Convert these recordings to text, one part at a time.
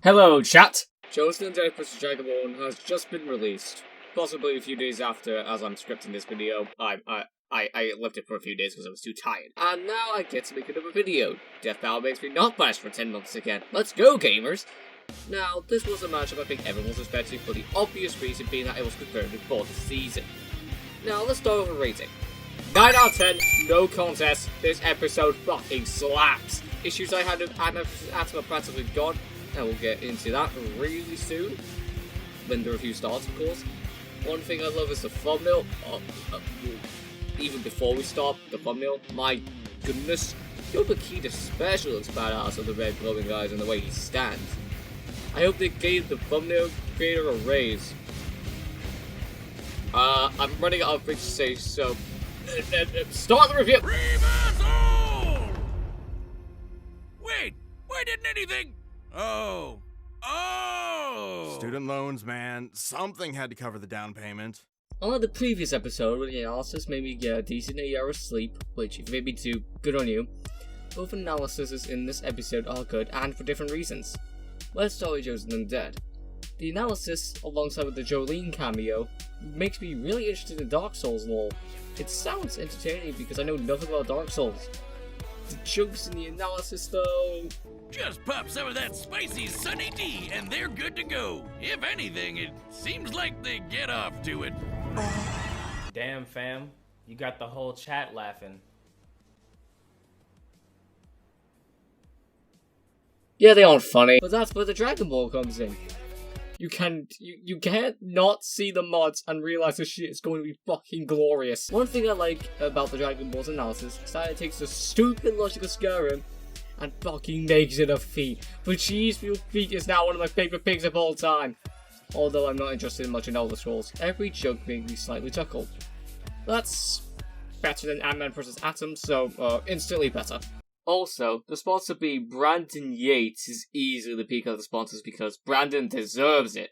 Hello, chat! Chosen Undead vs. Dragonborn has just been released. Possibly a few days after, as I'm scripting this video. I left it for a few days because I was too tired. And now I get to make another video. Death Battle makes me not banish for 10 months again. Let's go, gamers! Now, this was a matchup I think everyone was expecting for the obvious reason being that it was confirmed before the season. Now, let's start with a rating. 9 out of 10, no contest. This episode fucking slaps. Issues I had with Atom are practically gone, and we'll get into that really soon. When the review starts, of course. One thing I love is the thumbnail. Even before we start, the thumbnail. My goodness. Yo, Bakita especially looks badass with the red glowing eyes and the way he stands. I hope they gave the thumbnail creator a raise. I'm running out of things to say, so start the review! Wait! Why didn't anything? Oh! Student loans, man. Something had to cover the down payment. Unlike the previous episode where the analysis made me get a decent 8 hours sleep, which if it made me too, good on you, both analyses in this episode are good and for different reasons. Let's start with Chosen Undead. The analysis, alongside with the Jolene cameo, makes me really interested in Dark Souls lore. It sounds entertaining because I know nothing about Dark Souls. The jokes in the analysis though... Just pop some of that spicy Sunny D and they're good to go. If anything, it seems like they get off to it. Damn, fam. You got the whole chat laughing. Yeah, they aren't funny, but that's where the Dragonborn comes in. You can't not see the mods and realize this shit is going to be fucking glorious. One thing I like about the Dragonborn's analysis is that it takes the stupid logic of Skyrim and fucking makes it a feat. But Cheesefield Feet is now one of my favorite pigs of all time. Although I'm not interested in much in Elder Scrolls, every joke made me slightly chuckle. That's better than Ant-Man vs. Atom, so instantly better. Also, the sponsor being Brandon Yates is easily the peak of the sponsors because Brandon deserves it.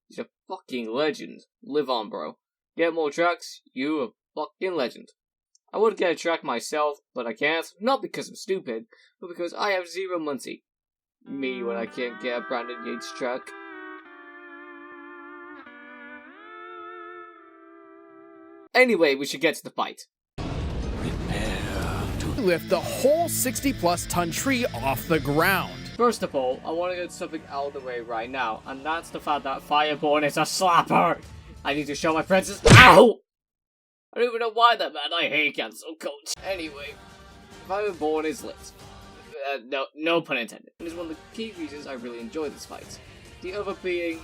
He's a fucking legend. Live on, bro. Get more tracks, you a fucking legend. I would get a track myself, but I can't. Not because I'm stupid, but because I have zero money. Me when I can't get a Brandon Yates track. Anyway, we should get to the fight. Lift the whole 60+ ton tree off the ground. First of all, I want to get something out of the way right now, and that's the fact that Fireborn is a slapper. I need to show my princess. Ow! I don't even know why that man. I hate cancel coach. Anyway, Fireborn is lit. No pun intended. It is one of the key reasons I really enjoy this fight. The other being,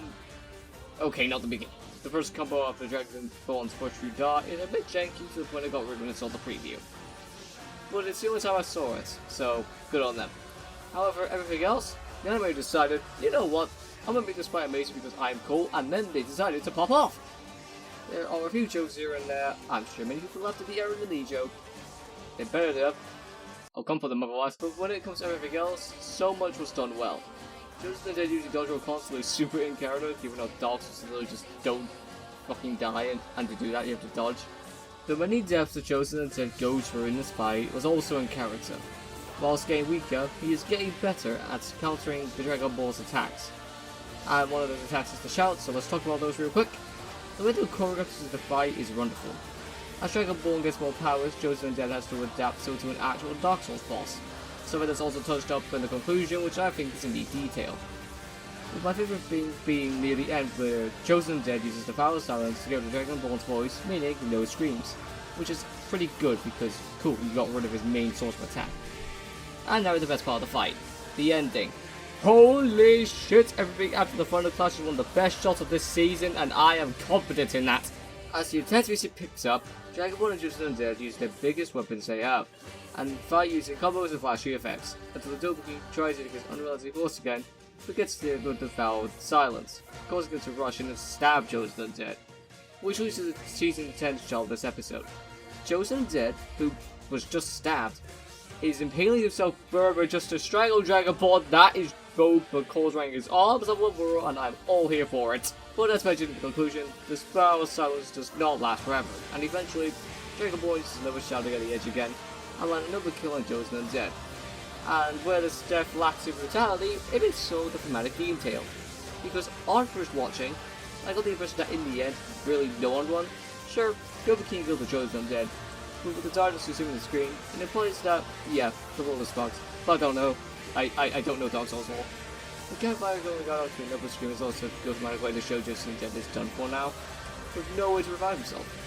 okay, not the beginning. The first combo of the Dragonborn's push through dart is a bit janky to the point I got rid of when I saw the preview. But it's the only time I saw it, so good on them. However, everything else, the anime decided, you know what, I'm gonna make this fight amazing because I'm cool, and then they decided to pop off. There are a few jokes here and there. I'm sure many people laughed at the Aaron and Lee joke. They better do. I'll come for them otherwise, but when it comes to everything else, so much was done well. Chosen Undead using dodge roll constantly super in character, given how Dark Souls literally just don't fucking die, and to do that you have to dodge. The many deaths the Chosen Undead goes through in this fight was also in character. Whilst getting weaker, he is getting better at countering the Dragonborn's attacks. And one of those attacks is the shout, so let's talk about those real quick. The mental choreography of the fight is wonderful. As Dragonborn gets more powers, Chosen Undead has to adapt so to an actual Dark Souls boss. Something that's also touched up in the conclusion, which I think is in neat detail. With my favourite thing being near the end where Chosen Undead uses the power silence to give the Dragonborn's voice, meaning no screams. Which is pretty good because, cool, you got rid of his main source of attack. And now the best part of the fight, the ending. Holy shit, everything after the Thunder Clash is one of the best shots of this season, and I am confident in that. As the intensity picks up, Dragonborn and Chosen Undead use their biggest weapons they have, and fight using combos and flashy effects, until the Dopamine tries to use unreality force again, but gets cleared with the foul silence, causing them to rush in and stab Chosen Undead, which leads to the season 10 shot of this episode. Chosen Undead, who was just stabbed, is impaling himself further just to strangle Dragonborn. That is both but causing his arms and one more, and I'm all here for it. But as mentioned in the conclusion, the spell of silence does not last forever, and eventually, Dragonborn uses another shout to get the edge again, and land another kill on Chosen Undead. And where this death lacks in brutality, it is so the thematic detail. Because on first watching, I got the impression that in the end, really no one won. Sure, Dovahkiin killed the Chosen Undead, but with the darkness consuming the screen, it implies that, yeah, the world is fucked. But I don't know. I don't know Dark Souls lore. The campfire's only got off to another screen is also goes my way to show Chosen Undead is done for now, with no way to revive himself.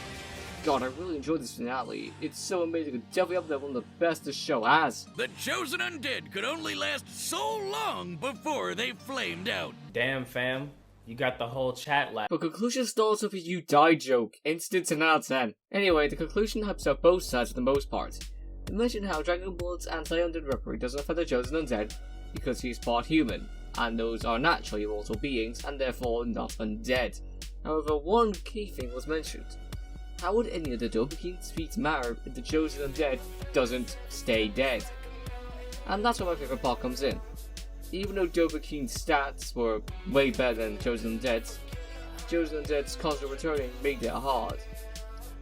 God, I really enjoyed this finale. It's so amazing, it's definitely up there one of the best the show has. The Chosen Undead could only last so long before they flamed out. Damn, fam. You got the whole chat laughing. But conclusion starts with a "you die" joke. Instant 10 out of 10. Anyway, the conclusion helps out both sides for the most part. They mention how Dragonborn's anti-undead weaponry doesn't affect the Chosen Undead because he's part human, and those are naturally immortal beings and therefore not undead. However, one key thing was mentioned. How would any of the Dovahkiin's feats matter if the Chosen Undead doesn't stay dead? And that's where my favourite part comes in. Even though Dovahkiin's stats were way better than Chosen Undead's constant returning made it hard.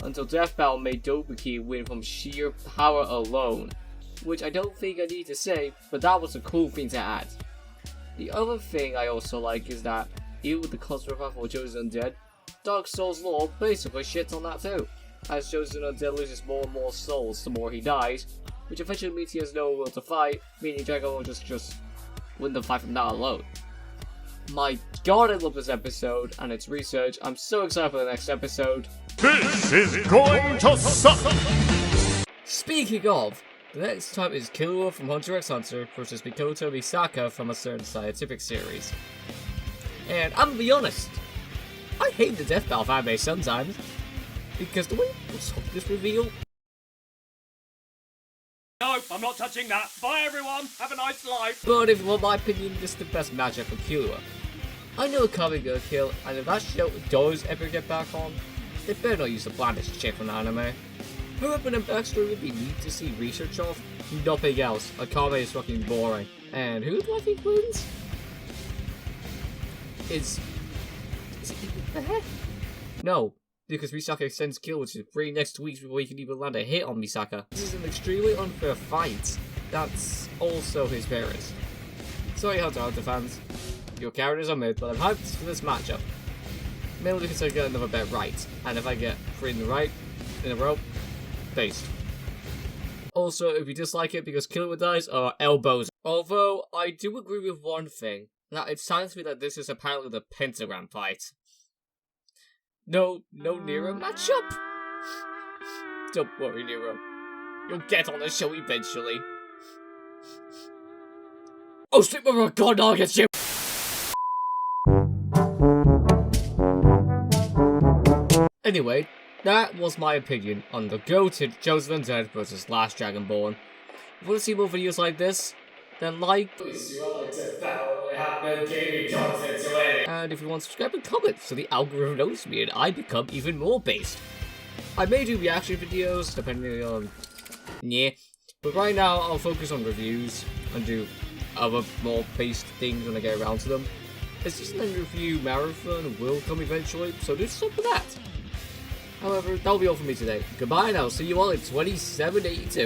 Until Death Battle made Dovahkiin win from sheer power alone. Which I don't think I need to say, but that was a cool thing to add. The other thing I also like is that, even with the constant revival of Chosen Undead, Dark Souls lore basically shits on that too, as Chosen Undead loses more and more souls the more he dies, which eventually means he has no will to fight, meaning Dragon will just win the fight from that alone. My god, I love this episode and its research. I'm so excited for the next episode. This is going to suck! Speaking of, the next time is Killua from Hunter x Hunter versus Mikoto Misaka from a certain scientific series. And I'm gonna be honest, I hate the Death Battle anime sometimes, because the way people stop this reveal. No, I'm not touching that. Bye everyone, have a nice life. But if you want my opinion, this is the best matchup for Killua. I know Kami gonna kill, and if that show does ever get back on, they better not use the blandest chick from the anime. Her weapon and backstory would be neat to see research of, nothing else. Akame is fucking boring. And who do I think wins? Is it even fair? No, because Misaka extends Killua to 3 next weeks before he can even land a hit on Misaka. This is an extremely unfair fight. That's also his fairest. Sorry Hunter x Hunter fans, your characters are mid, but I'm hyped for this matchup. Mainly because I get another bet right, and if I get 3 in a row, based. Also, if you dislike it because Killua dies, elbows. Although, I do agree with one thing, that it sounds to me that this is apparently the pentagram fight. No Nero matchup? Don't worry, Nero. You'll get on the show eventually. Oh, Super Mario God, I'll get you! Anyway, that was my opinion on the goated Chosen Undead vs Last Dragonborn. If you want to see more videos like this, then please do like Death Battle, I have no gaming content to edit. And if you want to subscribe and comment so the algorithm knows me and I become even more based. I may do reaction videos depending on but right now I'll focus on reviews and do other more based things when I get around to them. A season end review marathon will come eventually, so do something for that. However, that'll be all for me today. Goodbye and I'll see you all in 2782.